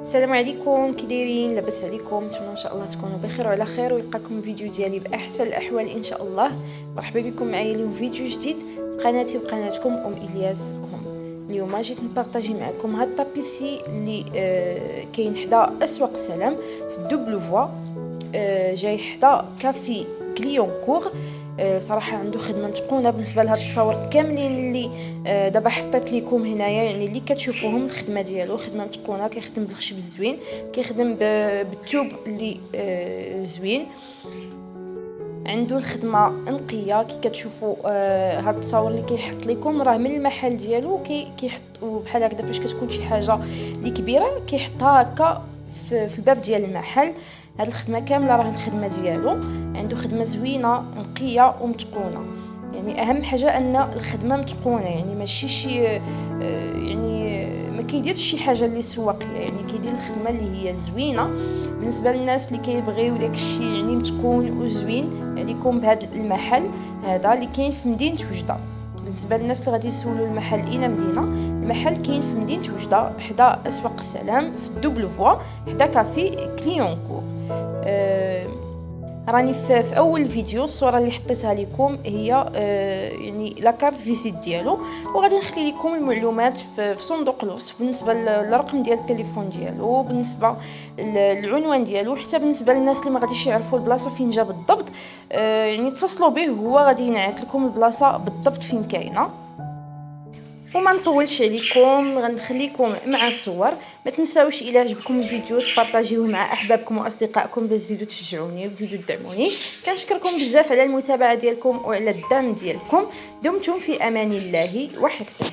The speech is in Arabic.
السلام عليكم، كي دايرين؟ لاباس عليكم؟ نتمنى ان شاء الله تكونوا بخير وعلى خير ويلقاكم الفيديو ديالي باحسن الاحوال ان شاء الله. مرحبا بكم معايا اليوم فيديو جديد في قناتي وقناتكم الياس هم. اليوم جيت نبارطاجي معكم هاد الطابيسي اللي كاين حدا اسواق سلام في الدوبل فوا، جاي حدا كافي كليونكور. صراحه عنده خدمه متقونه بالنسبه لهاد التصاور كاملين اللي دابا حطيت لكم هنايا، يعني اللي كتشوفوهم الخدمه ديالو خدمه متقونه، كيخدم بالخشب الزوين، كيخدم بالثوب اللي زوين، عنده الخدمه نقيه كي كتشوفوا. هاد التصاور اللي كيحط لكم راه من المحل ديالو، كيحط بحال هكذا فاش كتكون شي حاجه اللي كبيره كيحطها هكا في الباب ديال المحل. هاد الخدمه كامله راه الخدمه ديالو، عنده خدمه زوينه نقيه ومتقونه. يعني اهم حاجه ان الخدمه متقونه، يعني ماشي شي يعني ما كيديرش شي حاجه اللي سواقيه، يعني كيدير الخدمه اللي هي زوينه بالنسبه للناس اللي كيبغيو داكشي يعني متقون وزوين. عليكم بهذا المحل هذا اللي كاين في مدينه وجده. بالنسبه للناس اللي غادي يسولوا المحل اين مدينه، المحل كاين في مدينه وجده حدا اسواق السلام في الدوبل فوا حدا كافي كليونكور. راني في اول فيديو الصوره اللي حطيتها لكم هي يعني لا كارت فيزيت ديالو، وغادي نخلي لكم المعلومات في صندوق الوصف بالنسبه للرقم ديال التليفون ديالو، بالنسبه للعنوان ديالو، حتى بالنسبه للناس اللي ما غاديش يعرفوا البلاصه فين جا بالضبط، يعني اتصلوا به هو غادي ينعت لكم البلاصه بالضبط فين كاينه. وما نطولش عليكم، غنخليكم مع الصور. ما تنساوش الى عجبكم الفيديو تبارطاجيوه مع احبابكم واصدقائكم باش تزيدوا تشجعوني وتزيدوا تدعموني. كنشكركم بزاف على المتابعه ديالكم وعلى الدعم ديالكم. دمتم في امان الله وحفظه.